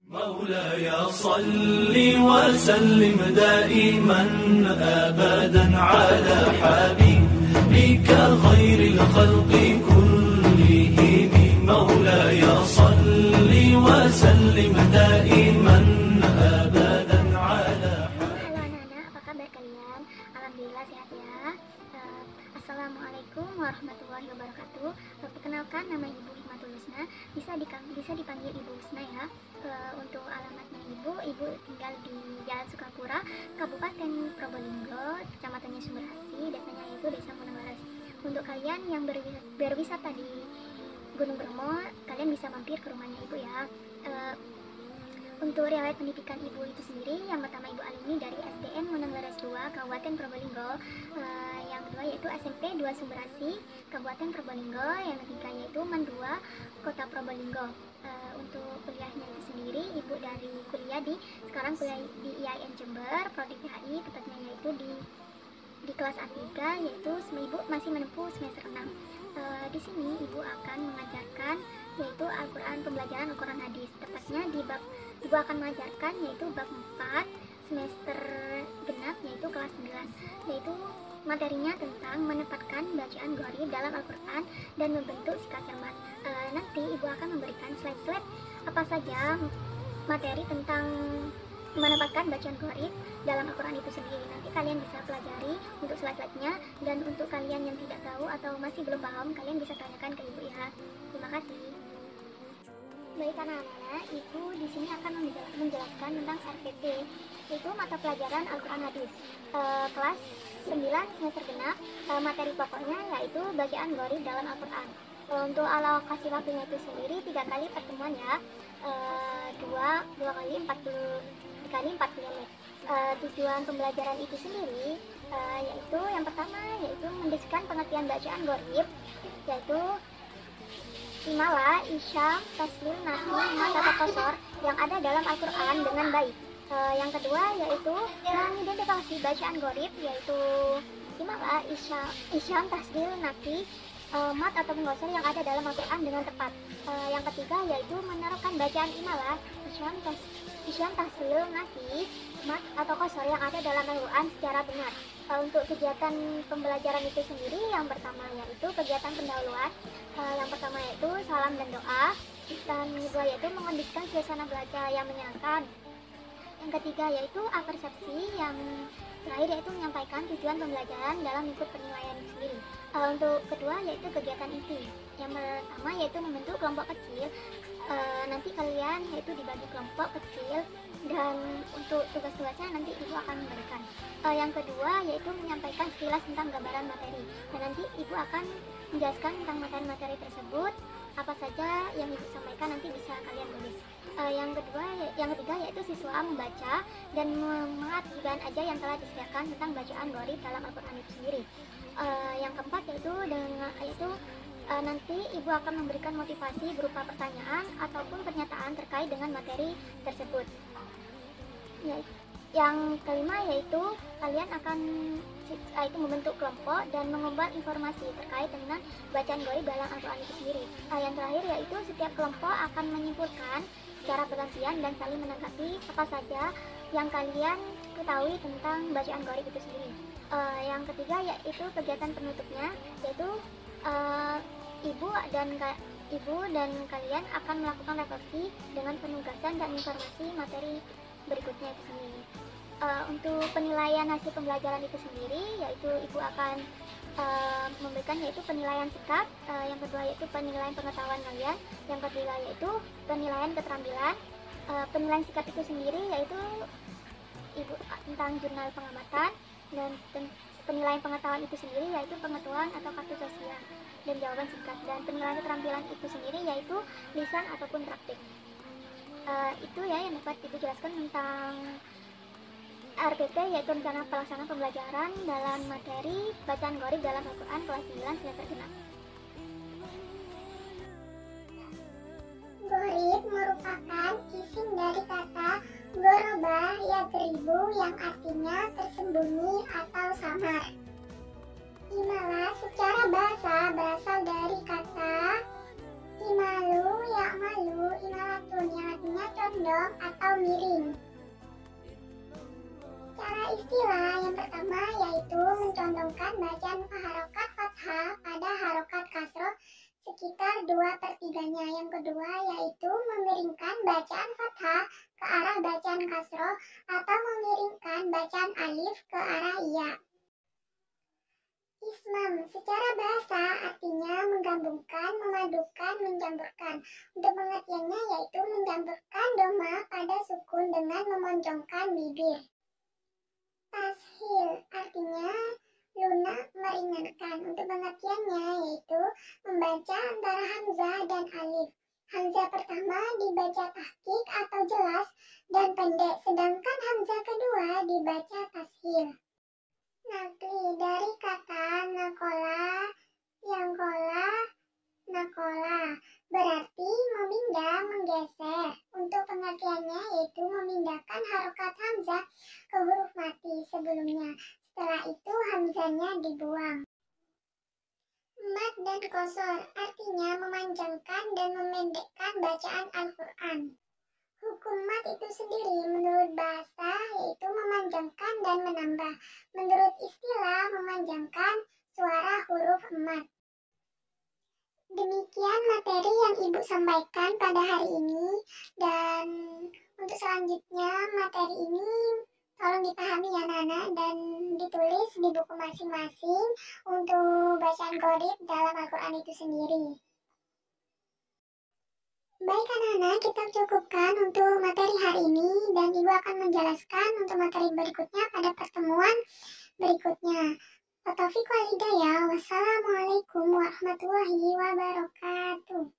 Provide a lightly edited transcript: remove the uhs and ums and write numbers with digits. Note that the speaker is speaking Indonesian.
مولاي صل وسلم دائما أبدا على حبيبك خير الخلق كلهم. مولاي صل وسلم دائما أبدا على Halo anak-anak, apa kabar kalian? Alhamdulillah sehat ya. Assalamualaikum warahmatullahi wabarakatuh. Perkenalkan, nama Ibu Hikmatul Husna. Bisa dipanggil Ibu Husna ya. Untuk alamatnya Ibu tinggal di Jalan Sukapura, Kabupaten Probolinggo, Kecamatannya Sumberasi, desanya itu Desa Monanglaras. Untuk kalian yang berwisata di Gunung Bromo, kalian bisa mampir ke rumahnya Ibu ya. Untuk riwayat pendidikan Ibu itu sendiri, yang pertama Ibu alumni dari SDN Monanglaras 2, Kabupaten Probolinggo. Yang kedua yaitu SMP 2 Sumberasi, Kabupaten Probolinggo. Yang ketiga yaitu MAN 2, Kota Probolinggo. Untuk kuliahnya itu sendiri, Ibu dari sekarang kuliah di IAIN Jember, Prodi PHI, tepatnya yaitu di kelas A3, yaitu Ibu masih menempuh semester 6. Di sini Ibu akan mengajarkan yaitu Al-Quran, pembelajaran Al-Quran hadis. Tepatnya di bab Ibu akan mengajarkan yaitu bab 4 semester genap, yaitu kelas 9, yaitu materinya tentang menempatkan bacaan gharib dalam Al-Quran dan membentuk sikap cermat. Nanti Ibu akan memberikan slide-slide apa saja materi tentang menempatkan bacaan gharib dalam Al-Quran itu sendiri. Nanti kalian bisa pelajari untuk slide-slide-nya, dan untuk kalian yang tidak tahu atau masih belum paham, kalian bisa tanyakan ke Ibu ya. Terima kasih. Baik anak-anak, Ibu di sini akan menjelaskan tentang RPP, yaitu mata pelajaran Al-Quran hadis, kelas 9 semester genap. Materi pokoknya yaitu bacaan gharib dalam Al-Quran. Untuk alokasi waktunya itu sendiri 3 kali pertemuan ya, 2 kali 40 menit. Tujuan pembelajaran itu sendiri yaitu yang pertama yaitu mendiskusikan pengertian bacaan gharib, yaitu Imala, Isyam, Taslim, Nahi, Mat atau Qasar yang ada dalam Al-Quran dengan baik. Yang kedua yaitu mengidentifikasi bacaan gharib, yaitu Imala, Isyam, Taslim, Nahi, Mat atau Qasar yang ada dalam Al-Quran dengan tepat. Yang ketiga yaitu menerapkan bacaan Imala, Isyam, Taslim, Nahi, Mat atau Qasar yang ada dalam Al-Quran secara benar. Untuk kegiatan pembelajaran itu sendiri, yang pertama yaitu kegiatan pendahuluan. Yang pertama yaitu salam dan doa, dan yang kedua yaitu mengondisikan suasana belajar yang menyenangkan. Yang ketiga yaitu persepsi, yang terakhir yaitu menyampaikan tujuan pembelajaran dalam ikut penilaian itu sendiri. Untuk kedua yaitu kegiatan inti. Yang pertama yaitu membentuk kelompok kecil. Nanti kalian yaitu dibagi kelompok kecil, dan untuk tugas-tugasnya nanti Ibu akan memberikan. Yang kedua yaitu menyampaikan sekilas tentang gambaran materi, dan nanti Ibu akan menjelaskan tentang materi-materi tersebut. Apa saja yang Ibu sampaikan nanti bisa kalian tulis. Yang ketiga yaitu siswa membaca dan mengartikan aja yang telah disediakan tentang bacaan gharib dalam Al-Quran itu sendiri. Yang keempat yaitu nanti Ibu akan memberikan motivasi berupa pertanyaan ataupun pernyataan terkait dengan materi tersebut. Yang kelima yaitu kalian akan membentuk kelompok dan mengumbar informasi terkait dengan bacaan gharib dalam Al-Quran itu sendiri. Yang terakhir yaitu setiap kelompok akan menyimpulkan secara bergantian dan saling menanggapi apa saja yang kalian ketahui tentang bacaan gharib itu sendiri. Yang ketiga yaitu kegiatan penutupnya, yaitu Ibu dan kalian akan melakukan refleksi dengan penugasan dan informasi materi berikutnya itu sendiri. Untuk penilaian hasil pembelajaran itu sendiri, yaitu Ibu akan memberikan yaitu penilaian sikap, yang kedua yaitu penilaian pengetahuan kalian, yang ketiga yaitu penilaian keterampilan. Penilaian sikap itu sendiri yaitu Ibu tentang jurnal pengamatan, dan penilaian pengetahuan itu sendiri yaitu pengetahuan atau kartu sosial dan jawaban singkat, dan penilaian keterampilan itu sendiri yaitu lisan ataupun praktik. Itu ya yang dapat Ibu jelaskan tentang RPP, yaitu rencana pelaksanaan pembelajaran dalam materi bacaan gharib dalam Al-Quran kelas 9 semester genap. Gharib merupakan isim dari kata ghoroba yadribu yang artinya tersembunyi atau samar. Imala secara bahasa berasal dari kata Imalu, ya'malu, imalatun yang artinya condong atau miring. Cara istilah yang pertama yaitu mencondongkan bacaan harokat fathah pada harokat kasroh sekitar 2/3-nya. Yang kedua yaitu memiringkan bacaan fathah ke arah bacaan kasroh atau memiringkan bacaan alif ke arah iya. Ismam secara bahasa artinya menggabungkan, memadukan, mencampurkan. Untuk pengertiannya yaitu mencampurkan doma pada sukun dengan memonjongkan bibir. Tashil artinya lunak, meringankan. Untuk pengertiannya yaitu membaca antara hamzah dan alif. Hamzah pertama dibaca tahqiq atau jelas dan pendek, sedangkan hamzah kedua dibaca tashil. Nakli dari kata nakola, yang kola, nakola berarti memindah, menggeser. Untuk pengertiannya yaitu memindahkan harokat hamzah ke huruf mati sebelumnya. Setelah itu hamzahnya dibuang. Mad dan qosor artinya memanjangkan dan memendekkan bacaan Al-Quran. Hukum mad itu sendiri menurut bahasa yaitu memanjangkan dan menambah. Menurut istilah memanjangkan suara huruf mad. Demikian materi yang Ibu sampaikan pada hari ini, dan untuk selanjutnya materi ini tolong dipahami ya anak-anak dan ditulis di buku masing-masing untuk bacaan qorib dalam Al-Quran itu sendiri. Baik anak-anak, kita cukupkan untuk materi hari ini dan Ibu akan menjelaskan untuk materi berikutnya pada pertemuan berikutnya. Wa taufiq wal hidayah. Wassalamualaikum warahmatullahi wabarakatuh.